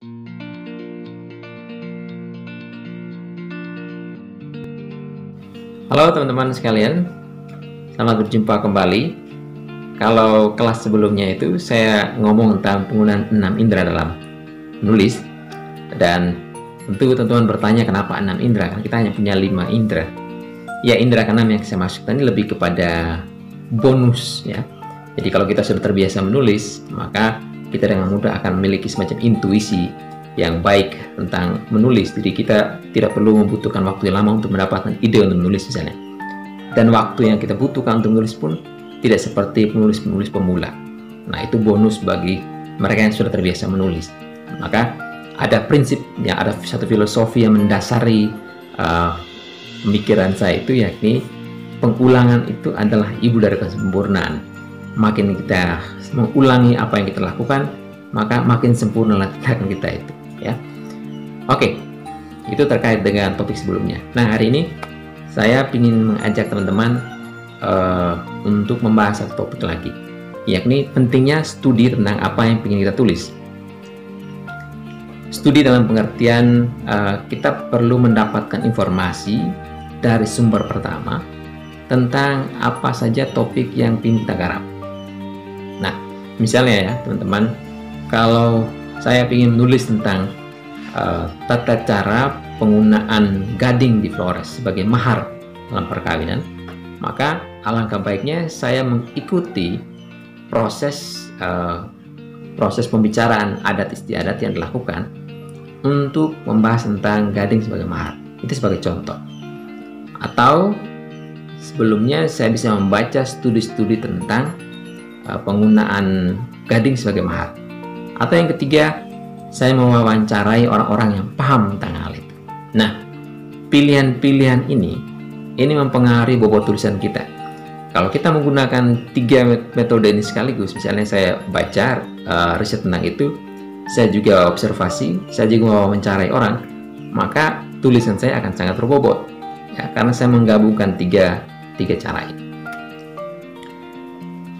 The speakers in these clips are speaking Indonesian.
Halo teman-teman sekalian, selamat berjumpa kembali. Kalau kelas sebelumnya itu saya ngomong tentang penggunaan 6 indera dalam menulis. Dan tentu teman-teman bertanya kenapa 6 indera, karena kita hanya punya 5 indera. Ya, indera keenam yang saya maksudkan ini lebih kepada bonus ya. Jadi kalau kita sudah terbiasa menulis, maka kita dengan mudah akan memiliki semacam intuisi yang baik tentang menulis. Jadi kita tidak perlu membutuhkan waktu yang lama untuk mendapatkan ide untuk menulis misalnya. Dan waktu yang kita butuhkan untuk menulis pun tidak seperti penulis-penulis pemula. Nah, itu bonus bagi mereka yang sudah terbiasa menulis. Maka ada prinsip, ya, ada satu filosofi yang mendasari pemikiran saya itu, yakni pengulangan itu adalah ibu dari kesempurnaan. Makin kita mengulangi apa yang kita lakukan, maka makin sempurna tindakan kita itu. Ya, oke, itu terkait dengan topik sebelumnya. Nah, hari ini saya ingin mengajak teman-teman untuk membahas satu topik lagi, yakni pentingnya studi tentang apa yang ingin kita tulis. Studi dalam pengertian kita perlu mendapatkan informasi dari sumber pertama tentang apa saja topik yang ingin kita garap. Nah, misalnya ya teman-teman, kalau saya ingin menulis tentang tata cara penggunaan gading di Flores sebagai mahar dalam perkawinan, maka alangkah baiknya saya mengikuti proses pembicaraan adat istiadat yang dilakukan untuk membahas tentang gading sebagai mahar. Itu sebagai contoh. Atau sebelumnya saya bisa membaca studi-studi tentang penggunaan gading sebagai mahar. Atau yang ketiga, saya mewawancarai orang-orang yang paham tentang hal itu. Nah, pilihan-pilihan ini mempengaruhi bobot tulisan kita. Kalau kita menggunakan 3 metode ini sekaligus, misalnya saya baca riset tentang itu, saya juga observasi, saya juga mewawancarai orang, maka tulisan saya akan sangat berbobot. Ya, karena saya menggabungkan tiga cara ini.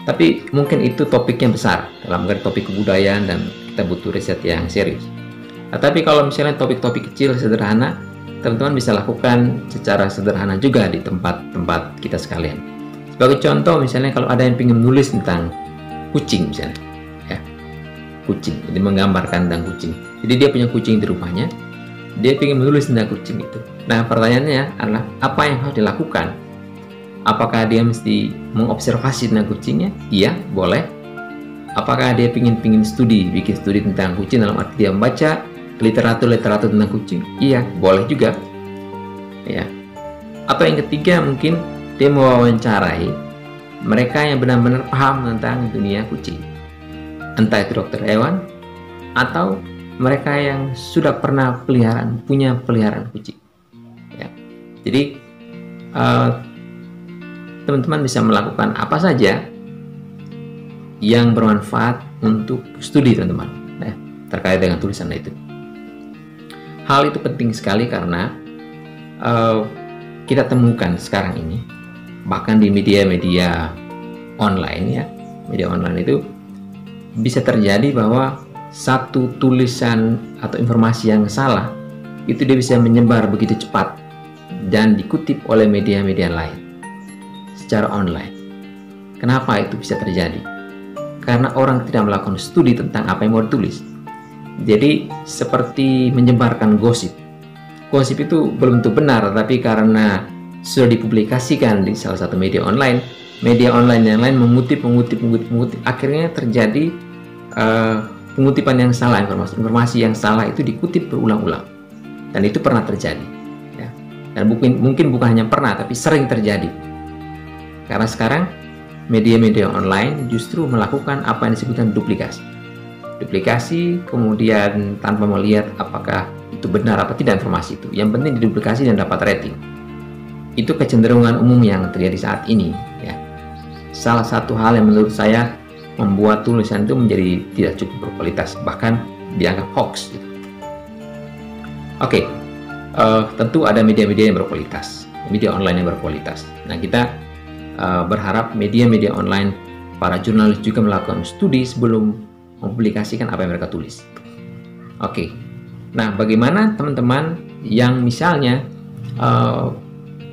Tapi mungkin itu topik yang besar dalam topik kebudayaan dan kita butuh riset yang serius. Nah, tapi kalau misalnya topik-topik kecil sederhana, teman-teman bisa lakukan secara sederhana juga di tempat-tempat kita sekalian. Sebagai contoh, misalnya kalau ada yang ingin menulis tentang kucing misalnya, ya, kucing, jadi menggambarkan tentang kucing. Jadi dia punya kucing di rumahnya, dia ingin menulis tentang kucing itu. Nah, pertanyaannya adalah apa yang harus dilakukan? Apakah dia mesti mengobservasi tentang kucingnya? Iya, boleh. Apakah dia bikin studi tentang kucing dalam arti dia membaca literatur tentang kucing? Iya, boleh juga. Ya. Atau yang ketiga, mungkin dia mewawancarai mereka yang benar-benar paham tentang dunia kucing. Entah itu dokter hewan atau mereka yang sudah pernah punya peliharaan kucing. Ya. Jadi teman-teman bisa melakukan apa saja yang bermanfaat untuk studi teman-teman ya, terkait dengan tulisan itu. Hal itu penting sekali karena kita temukan sekarang ini, bahkan di media-media online ya, media online itu bisa terjadi bahwa satu tulisan atau informasi yang salah itu dia bisa menyebar begitu cepat dan dikutip oleh media-media lain secara online. Kenapa itu bisa terjadi? Karena orang tidak melakukan studi tentang apa yang mau ditulis. Jadi seperti menyebarkan gosip. Gosip itu belum tentu benar, tapi karena sudah dipublikasikan di salah satu media online yang lain mengutip, akhirnya terjadi pengutipan yang salah, informasi yang salah itu dikutip berulang-ulang. Dan itu pernah terjadi. Ya. Dan mungkin bukan hanya pernah, tapi sering terjadi. Karena sekarang media-media online justru melakukan apa yang disebutkan duplikasi. Duplikasi kemudian tanpa melihat apakah itu benar apa tidak informasi itu. Yang penting diduplikasi dan dapat rating. Itu kecenderungan umum yang terjadi saat ini. Ya. Salah satu hal yang menurut saya membuat tulisan itu menjadi tidak cukup berkualitas, bahkan dianggap hoax. Gitu. Oke, tentu ada media-media yang berkualitas, media online yang berkualitas. Nah, kita berharap media-media online, para jurnalis juga melakukan studi sebelum mempublikasikan apa yang mereka tulis. Oke. Nah, bagaimana teman-teman yang misalnya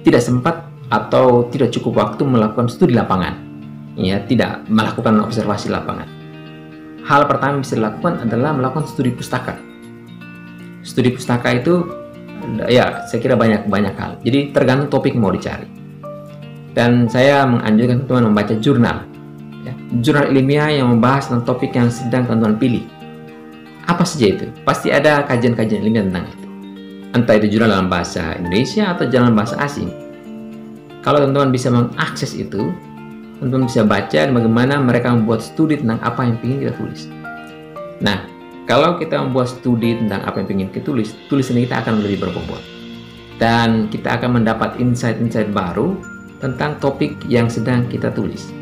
tidak sempat atau tidak cukup waktu melakukan studi lapangan, ya, tidak melakukan observasi lapangan? Hal pertama yang bisa dilakukan adalah melakukan studi pustaka. Studi pustaka itu, ya, saya kira banyak hal. Jadi tergantung topik yang mau dicari. Dan saya menganjurkan teman-teman membaca jurnal, ya, jurnal ilmiah yang membahas tentang topik yang sedang teman-teman pilih. Apa saja itu? Pasti ada kajian-kajian ilmiah tentang itu. Entah itu jurnal dalam bahasa Indonesia atau dalam bahasa asing. Kalau teman-teman bisa mengakses itu, teman-teman bisa baca bagaimana mereka membuat studi tentang apa yang ingin kita tulis. Nah, kalau kita membuat studi tentang apa yang ingin kita tulis, tulisan kita akan lebih berbobot. Dan kita akan mendapat insight-insight baru tentang topik yang sedang kita tulis.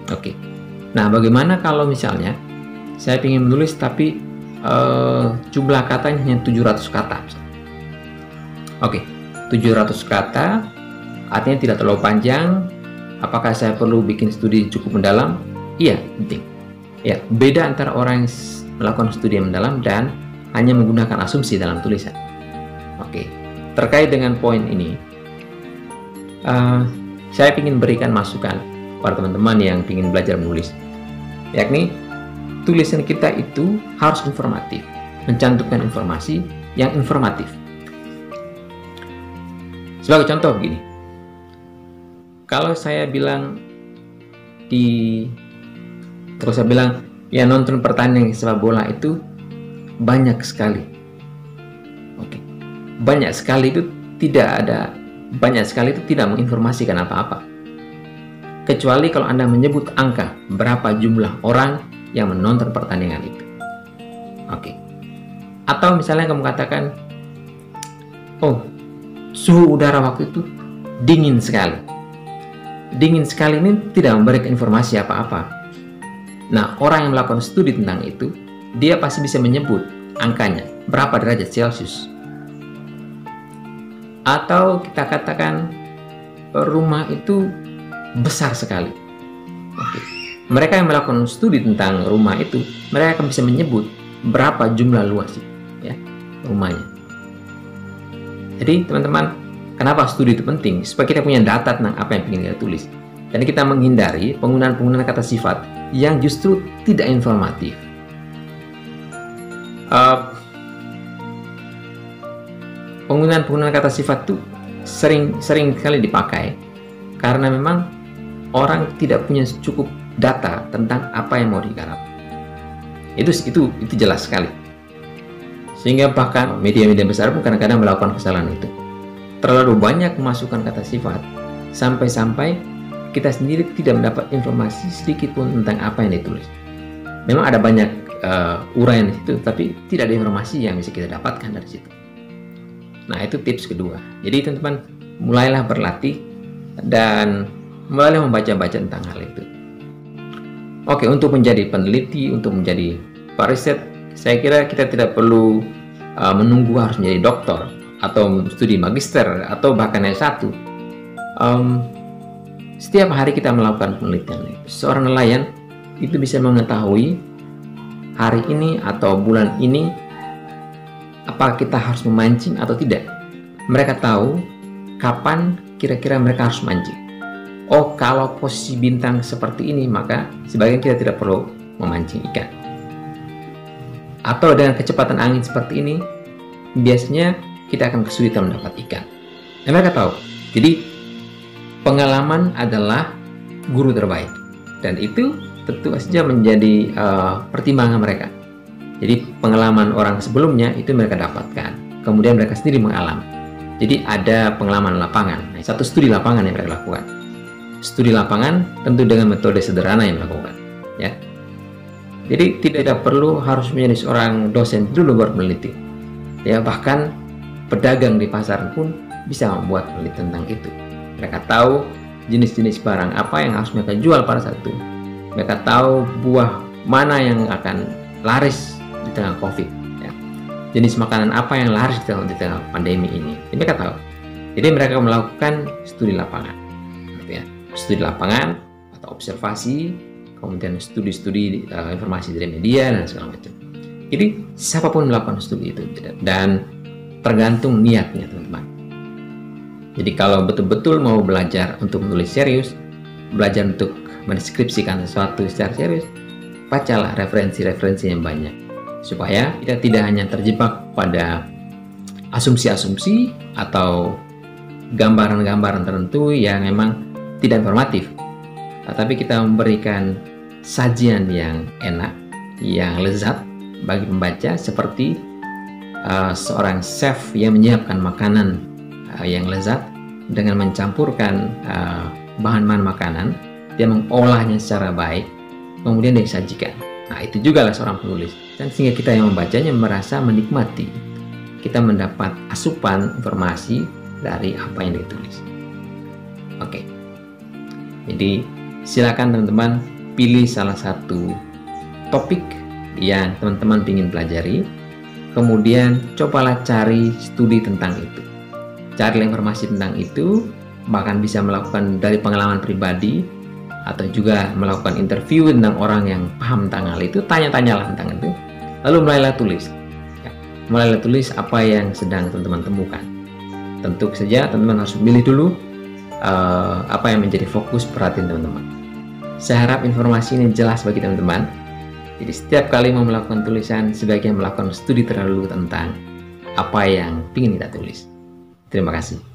Oke. Nah, bagaimana kalau misalnya saya ingin menulis tapi jumlah katanya hanya 700 kata. Oke, 700 kata artinya tidak terlalu panjang. Apakah saya perlu bikin studi cukup mendalam? Iya, penting. Ya, beda antara orang yang melakukan studi yang mendalam dan hanya menggunakan asumsi dalam tulisan. Oke, terkait dengan poin ini, saya ingin berikan masukan kepada teman-teman yang ingin belajar menulis, yakni tulisan kita itu harus informatif, mencantumkan informasi yang informatif. Sebagai contoh begini, kalau saya bilang ya nonton pertandingan sepak bola itu banyak sekali. Oke. Banyak sekali itu tidak menginformasikan apa-apa. Kecuali kalau Anda menyebut angka berapa jumlah orang yang menonton pertandingan itu. Oke. Atau misalnya kamu katakan, oh, suhu udara waktu itu dingin sekali. Dingin sekali ini tidak memberikan informasi apa-apa. Nah, orang yang melakukan studi tentang itu, dia pasti bisa menyebut angkanya, berapa derajat Celcius. Atau kita katakan rumah itu besar sekali. Oke. Mereka yang melakukan studi tentang rumah itu, mereka akan bisa menyebut berapa jumlah luas ya rumahnya. Jadi teman-teman, kenapa studi itu penting? Supaya kita punya data tentang apa yang ingin kita tulis. Dan kita menghindari penggunaan kata sifat yang justru tidak informatif. Penggunaan kata sifat itu sering sekali dipakai karena memang orang tidak punya cukup data tentang apa yang mau digarap. Itu jelas sekali. Sehingga bahkan media-media besar pun kadang-kadang melakukan kesalahan itu. Terlalu banyak memasukkan kata sifat sampai-sampai kita sendiri tidak mendapat informasi sedikit pun tentang apa yang ditulis. Memang ada banyak uraian di situ, tapi tidak ada informasi yang bisa kita dapatkan dari situ. Nah, itu tips kedua. Jadi teman-teman, mulailah berlatih dan mulailah membaca-baca tentang hal itu. Oke, untuk menjadi peneliti, untuk menjadi periset, saya kira kita tidak perlu menunggu harus menjadi doktor atau studi magister atau bahkan S1. Setiap hari kita melakukan penelitian. Seorang nelayan itu bisa mengetahui hari ini atau bulan ini apakah kita harus memancing atau tidak. Mereka tahu kapan kira-kira mereka harus mancing. Oh, kalau posisi bintang seperti ini, maka sebagian kita tidak perlu memancing ikan. Atau dengan kecepatan angin seperti ini, biasanya kita akan kesulitan mendapat ikan. Dan mereka tahu. Jadi, pengalaman adalah guru terbaik. Dan itu tentu saja menjadi pertimbangan mereka. Jadi, pengalaman orang sebelumnya itu mereka dapatkan. Kemudian mereka sendiri mengalami. Jadi, ada pengalaman lapangan. Nah, satu studi lapangan yang mereka lakukan. Studi lapangan tentu dengan metode sederhana yang dilakukan, ya. Jadi tidak perlu harus menjadi seorang dosen dulu baru meneliti. Ya, bahkan pedagang di pasar pun bisa membuat penelitian tentang itu. Mereka tahu jenis-jenis barang apa yang harus mereka jual pada saat itu. Mereka tahu buah mana yang akan laris di tengah COVID, ya. Jenis makanan apa yang laris di tengah pandemi ini. Jadi mereka tahu. Jadi mereka melakukan studi lapangan, gitu ya. Studi lapangan atau observasi, kemudian studi-studi informasi dari media dan segala macam. Jadi siapapun melakukan studi itu, dan tergantung niatnya teman-teman. Jadi kalau betul-betul mau belajar untuk menulis serius, belajar untuk mendeskripsikan sesuatu secara serius, bacalah referensi-referensi yang banyak, supaya kita tidak hanya terjebak pada asumsi-asumsi atau gambaran-gambaran tertentu yang memang tidak informatif, tetapi kita memberikan sajian yang enak, yang lezat bagi pembaca, seperti seorang chef yang menyiapkan makanan yang lezat dengan mencampurkan bahan-bahan makanan, dia mengolahnya secara baik, kemudian dia disajikan. Nah, itu juga lah seorang penulis, dan sehingga kita yang membacanya merasa menikmati, kita mendapat asupan informasi dari apa yang ditulis. Oke, jadi silakan teman-teman pilih salah satu topik yang teman-teman ingin pelajari, kemudian cobalah cari studi tentang itu, cari informasi tentang itu, bahkan bisa melakukan dari pengalaman pribadi atau juga melakukan interview tentang orang yang paham tentang hal itu. Tanya-tanyalah tentang itu, lalu mulailah tulis ya, mulailah tulis apa yang sedang teman-teman temukan. Tentu saja teman-teman harus memilih dulu apa yang menjadi fokus perhatian teman-teman. Saya harap informasi ini jelas bagi teman-teman. Jadi setiap kali mau melakukan tulisan, sebaiknya melakukan studi terlebih dahulu tentang apa yang ingin kita tulis. Terima kasih.